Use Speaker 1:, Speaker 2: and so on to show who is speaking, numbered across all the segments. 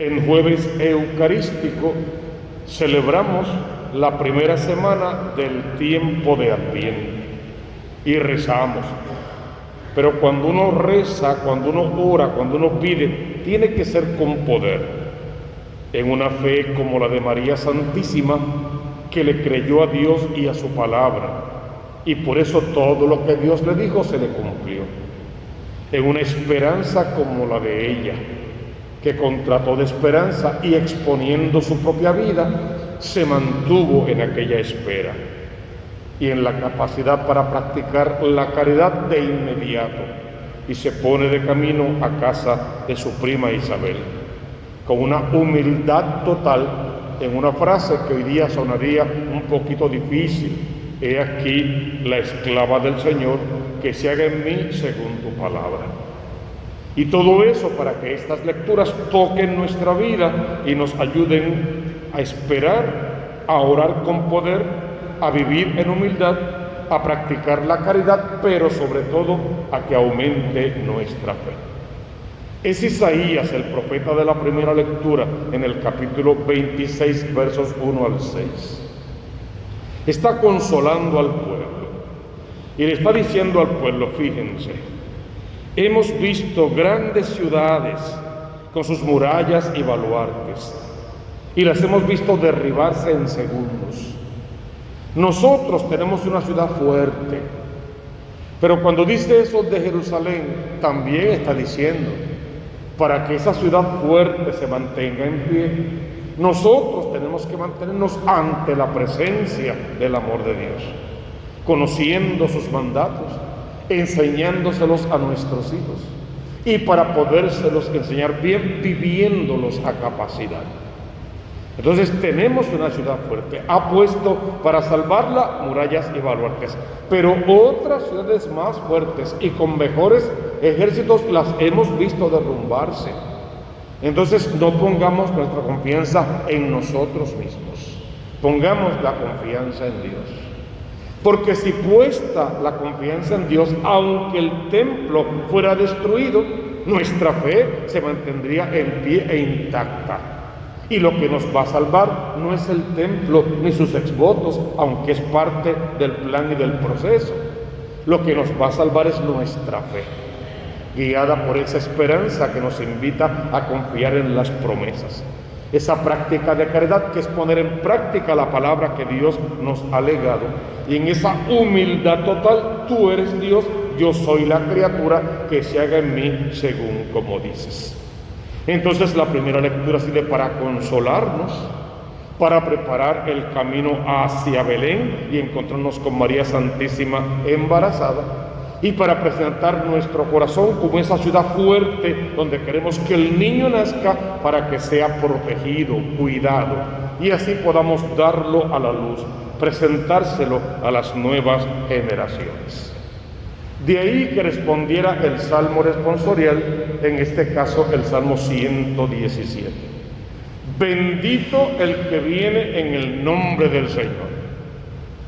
Speaker 1: En jueves eucarístico celebramos la primera semana del tiempo de Adviento y rezamos. Pero cuando uno reza, cuando uno ora, cuando uno pide, tiene que ser con poder, en una fe como la de María Santísima, que le creyó a Dios y a su palabra, y por eso todo lo que Dios le dijo se le cumplió. En una esperanza como la de ella, que contra toda esperanza y exponiendo su propia vida, se mantuvo en aquella espera y en la capacidad para practicar la caridad de inmediato, y se pone de camino a casa de su prima Isabel, con una humildad total, en una frase que hoy día sonaría un poquito difícil: he aquí la esclava del Señor, que se haga en mí según tu palabra. Y todo eso para que estas lecturas toquen nuestra vida y nos ayuden a esperar, a orar con poder, a vivir en humildad, a practicar la caridad, pero sobre todo a que aumente nuestra fe. Es Isaías, el profeta de la primera lectura, en el capítulo 26, versos 1 al 6. Está consolando al pueblo y le está diciendo al pueblo: fíjense, hemos visto grandes ciudades con sus murallas y baluartes, y las hemos visto derribarse en segundos. Nosotros tenemos una ciudad fuerte, pero cuando dice eso de Jerusalén, también está diciendo, para que esa ciudad fuerte se mantenga en pie, nosotros tenemos que mantenernos ante la presencia del amor de Dios, conociendo sus mandatos, enseñándoselos a nuestros hijos, y para podérselos enseñar bien, viviéndolos a capacidad. Entonces tenemos una ciudad fuerte, ha puesto para salvarla murallas y baluartes, pero otras ciudades más fuertes y con mejores ejércitos las hemos visto derrumbarse. Entonces no pongamos nuestra confianza en nosotros mismos, pongamos la confianza en Dios. Porque si puesta la confianza en Dios, aunque el templo fuera destruido, nuestra fe se mantendría en pie e intacta. Y lo que nos va a salvar no es el templo ni sus exvotos, aunque es parte del plan y del proceso. Lo que nos va a salvar es nuestra fe, guiada por esa esperanza que nos invita a confiar en las promesas. Esa práctica de caridad que es poner en práctica la palabra que Dios nos ha legado. Y en esa humildad total, tú eres Dios, yo soy la criatura, que se haga en mí según como dices. Entonces la primera lectura sirve para consolarnos, para preparar el camino hacia Belén y encontrarnos con María Santísima embarazada, y para presentar nuestro corazón como esa ciudad fuerte donde queremos que el niño nazca, para que sea protegido, cuidado, y así podamos darlo a la luz, presentárselo a las nuevas generaciones. De ahí que respondiera el Salmo responsorial, en este caso el Salmo 117. Bendito el que viene en el nombre del Señor.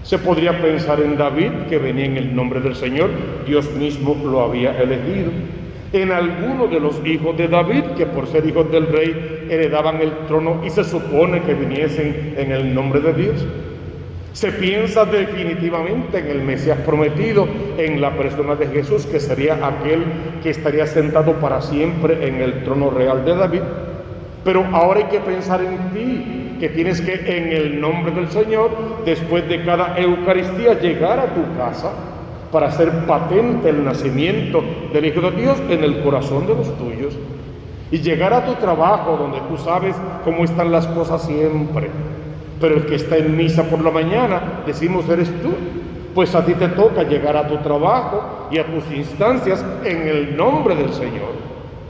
Speaker 1: Se podría pensar en David, que venía en el nombre del Señor, Dios mismo lo había elegido. En alguno de los hijos de David, que por ser hijos del rey heredaban el trono y se supone que viniesen en el nombre de Dios. Se piensa definitivamente en el Mesías prometido, en la persona de Jesús, que sería aquel que estaría sentado para siempre en el trono real de David. Pero ahora hay que pensar en ti, que tienes que, en el nombre del Señor, después de cada Eucaristía, llegar a tu casa para hacer patente el nacimiento del Hijo de Dios en el corazón de los tuyos. Y llegar a tu trabajo, donde tú sabes cómo están las cosas siempre. Pero el que está en misa por la mañana, decimos, eres tú. Pues a ti te toca llegar a tu trabajo y a tus instancias en el nombre del Señor.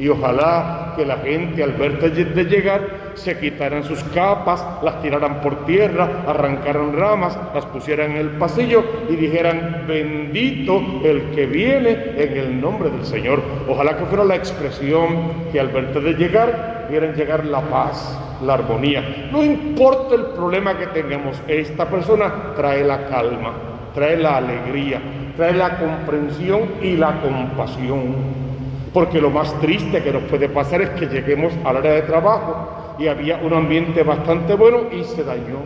Speaker 1: Y ojalá que la gente, al verte de llegar, se quitaran sus capas, las tiraran por tierra, arrancaran ramas, las pusieran en el pasillo y dijeran: bendito el que viene en el nombre del Señor. Ojalá que fuera la expresión que al verte de llegar, vieran llegar la paz, la armonía. No importa el problema que tengamos, esta persona trae la calma, trae la alegría, trae la comprensión y la compasión. porque lo más triste que nos puede pasar es que lleguemos al área de trabajo y había un ambiente bastante bueno y se dañó.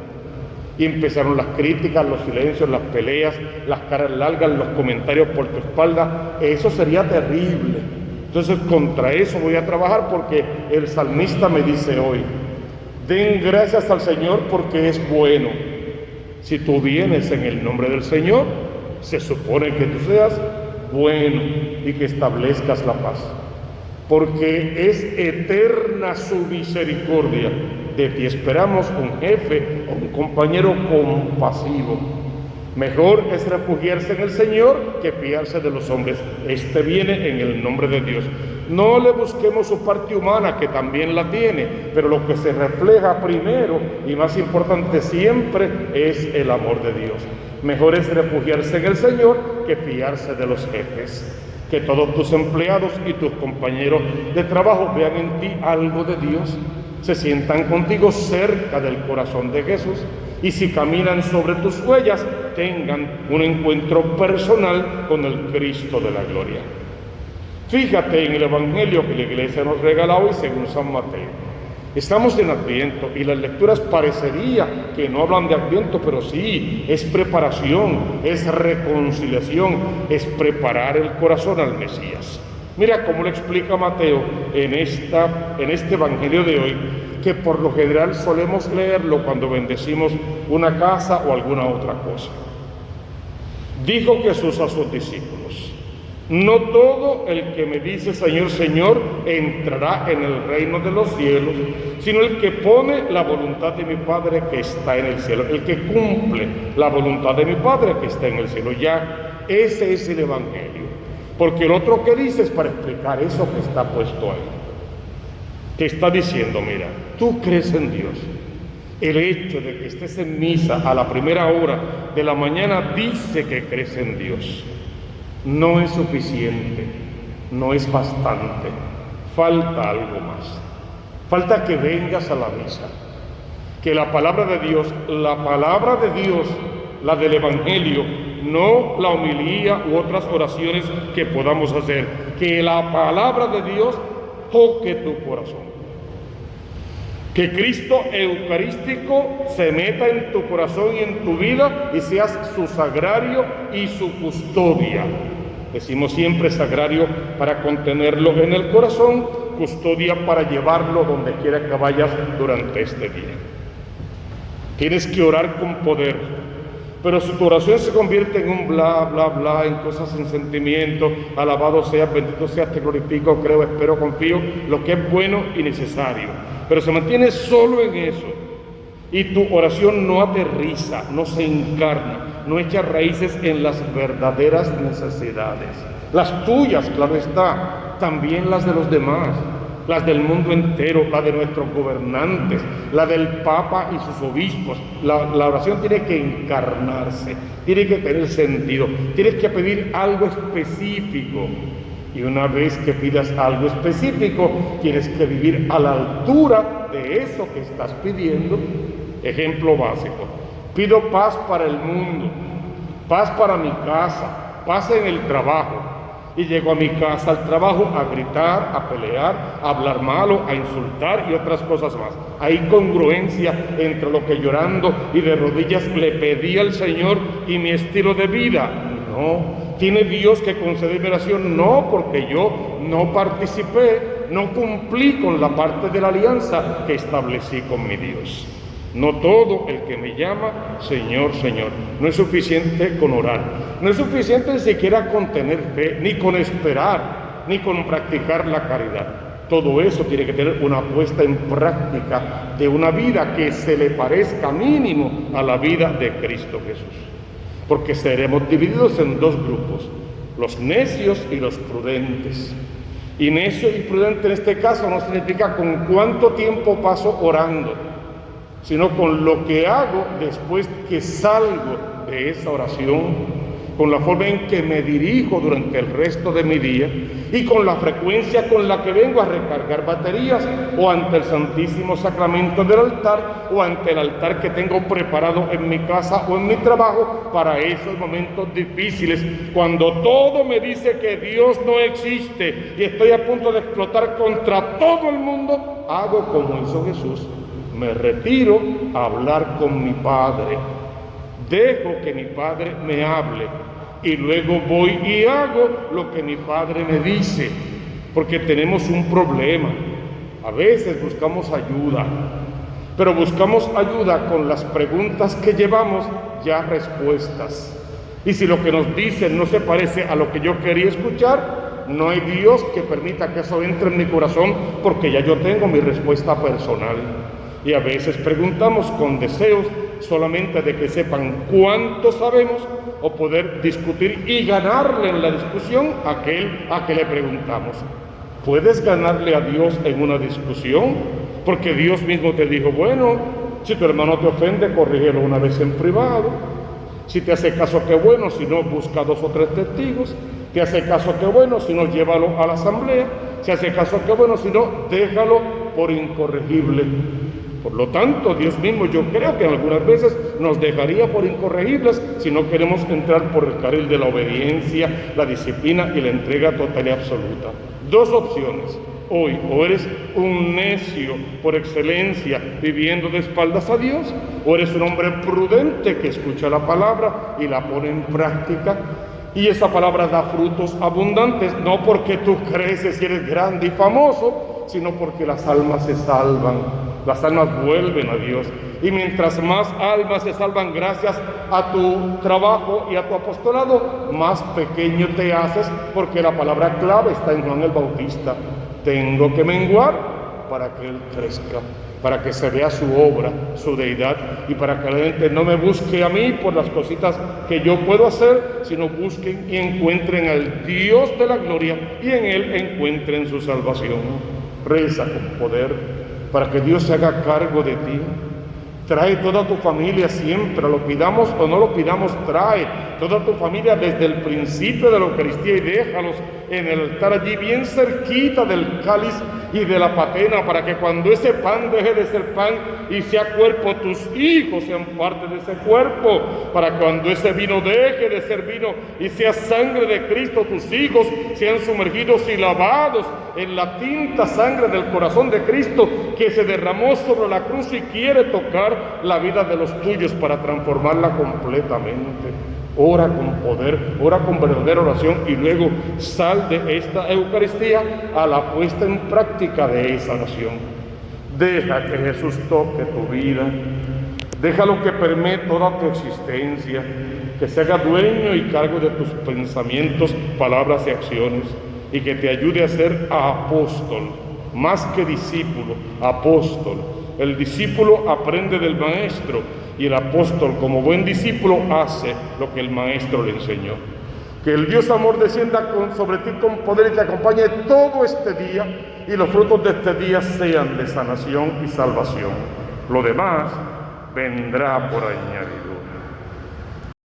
Speaker 1: Y empezaron las críticas, los silencios, las peleas, las caras largas, los comentarios por tu espalda. Eso sería terrible. Entonces contra eso voy a trabajar, porque el salmista me dice hoy: den gracias al Señor porque es bueno. Si tú vienes en el nombre del Señor, se supone que tú seas bueno y que establezcas la paz, porque es eterna su misericordia. De ti esperamos un jefe o un compañero compasivo. Mejor es refugiarse en el Señor que fiarse de los hombres. Este viene en el nombre de Dios. No le busquemos su parte humana, que también la tiene, pero lo que se refleja primero y más importante siempre es el amor de Dios. Mejor es refugiarse en el Señor que fiarse de los jefes. Que todos tus empleados y tus compañeros de trabajo vean en ti algo de Dios, se sientan contigo cerca del corazón de Jesús, y si caminan sobre tus huellas, tengan un encuentro personal con el Cristo de la gloria. Fíjate en el Evangelio que la Iglesia nos regala hoy según San Mateo. Estamos en Adviento y las lecturas parecería que no hablan de Adviento, pero sí, es preparación, es reconciliación, es preparar el corazón al Mesías. Mira cómo lo explica Mateo en este Evangelio de hoy, que por lo general solemos leerlo cuando bendecimos una casa o alguna otra cosa. Dijo Jesús a sus discípulos: no todo el que me dice Señor, Señor, entrará en el reino de los cielos, sino el que pone la voluntad de mi Padre que está en el cielo, el que cumple la voluntad de mi Padre que está en el cielo. Ya, ese es el Evangelio. Porque el otro que dice es para explicar eso que está puesto ahí. Te está diciendo: mira, tú crees en Dios. El hecho de que estés en misa a la primera hora de la mañana dice que crees en Dios. No es suficiente, no es bastante. Falta algo más. Falta que vengas a la misa. Que la palabra de Dios, la del Evangelio, no la homilía u otras oraciones que podamos hacer, que la palabra de Dios toque tu corazón. Que Cristo eucarístico se meta en tu corazón y en tu vida y seas su sagrario y su custodia. Decimos siempre sagrario para contenerlo en el corazón, custodia para llevarlo donde quiera que vayas durante este día. Tienes que orar con poder. Pero si tu oración se convierte en un bla, bla, bla, en cosas sin sentimiento, alabado seas, bendito seas, te glorifico, creo, espero, confío, lo que es bueno y necesario, pero se mantiene solo en eso, y tu oración no aterriza, no se encarna, no echa raíces en las verdaderas necesidades, las tuyas, claro está, también las de los demás, las del mundo entero, la de nuestros gobernantes, la del Papa y sus obispos. La oración tiene que encarnarse, tiene que tener sentido, tienes que pedir algo específico. Y una vez que pidas algo específico, tienes que vivir a la altura de eso que estás pidiendo. Ejemplo básico: pido paz para el mundo, paz para mi casa, paz en el trabajo. Y llego a mi casa, al trabajo, a gritar, a pelear, a hablar malo, a insultar y otras cosas más. Hay congruencia entre lo que llorando y de rodillas le pedí al Señor y mi estilo de vida. No. ¿Tiene Dios que conceder mi oración? No, porque yo no participé, no cumplí con la parte de la alianza que establecí con mi Dios. No todo el que me llama Señor, Señor. No es suficiente con orar. No es suficiente ni siquiera con tener fe, ni con esperar, ni con practicar la caridad. Todo eso tiene que tener una puesta en práctica de una vida que se le parezca mínimo a la vida de Cristo Jesús. Porque seremos divididos en dos grupos: los necios y los prudentes. Y necio y prudente en este caso no significa con cuánto tiempo paso orando, sino con lo que hago después que salgo de esa oración, con la forma en que me dirijo durante el resto de mi día y con la frecuencia con la que vengo a recargar baterías o ante el Santísimo Sacramento del altar o ante el altar que tengo preparado en mi casa o en mi trabajo para esos momentos difíciles, cuando todo me dice que Dios no existe y estoy a punto de explotar contra todo el mundo. Hago como hizo Jesús, me retiro a hablar con mi Padre. Dejo que mi Padre me hable y luego voy y hago lo que mi Padre me dice, porque tenemos un problema. A veces buscamos ayuda, pero buscamos ayuda con las preguntas que llevamos ya respuestas. Y si lo que nos dicen no se parece a lo que yo quería escuchar, no hay Dios que permita que eso entre en mi corazón, porque ya yo tengo mi respuesta personal. Y a veces preguntamos con deseos solamente de que sepan cuánto sabemos o poder discutir y ganarle en la discusión a aquel a que le preguntamos. ¿Puedes ganarle a Dios en una discusión? Porque Dios mismo te dijo, bueno, si tu hermano te ofende, corrígelo una vez en privado. Si te hace caso, qué bueno, si no, busca 2 o 3 testigos. Te hace caso, qué bueno, si no, llévalo a la asamblea. Si hace caso, qué bueno, si no, déjalo por incorregible. Por lo tanto, Dios mismo yo creo que algunas veces nos dejaría por incorregibles si no queremos entrar por el carril de la obediencia, la disciplina y la entrega total y absoluta. 2 opciones. Hoy, o eres un necio por excelencia viviendo de espaldas a Dios, o eres un hombre prudente que escucha la palabra y la pone en práctica. Y esa palabra da frutos abundantes, no porque tú creces y eres grande y famoso, sino porque las almas se salvan. Las almas vuelven a Dios. Y mientras más almas se salvan gracias a tu trabajo y a tu apostolado, más pequeño te haces, porque la palabra clave está en Juan el Bautista. Tengo que menguar para que Él crezca, para que se vea su obra, su deidad, y para que la gente no me busque a mí por las cositas que yo puedo hacer, sino busquen y encuentren al Dios de la gloria y en Él encuentren su salvación. Reza con poder para que Dios se haga cargo de ti. Trae toda tu familia siempre, lo pidamos o no lo pidamos, trae toda tu familia desde el principio de la Eucaristía y déjalos en el altar allí bien cerquita del cáliz y de la patena, para que cuando ese pan deje de ser pan y sea cuerpo, tus hijos sean parte de ese cuerpo, para que cuando ese vino deje de ser vino y sea sangre de Cristo, tus hijos sean sumergidos y lavados en la tinta sangre del corazón de Cristo que se derramó sobre la cruz y quiere tocar la vida de los tuyos para transformarla completamente. Ora con poder, ora con verdadera oración y luego sal de esta Eucaristía a la puesta en práctica de esa nación. Deja que Jesús toque tu vida, déjalo que permee toda tu existencia, que se haga dueño y cargo de tus pensamientos, palabras y acciones, y que te ayude a ser apóstol, más que discípulo, apóstol. El discípulo aprende del maestro y el apóstol, como buen discípulo, hace lo que el maestro le enseñó. Que el Dios amor descienda sobre ti con poder y te acompañe todo este día, y los frutos de este día sean de sanación y salvación. Lo demás vendrá por añadidura.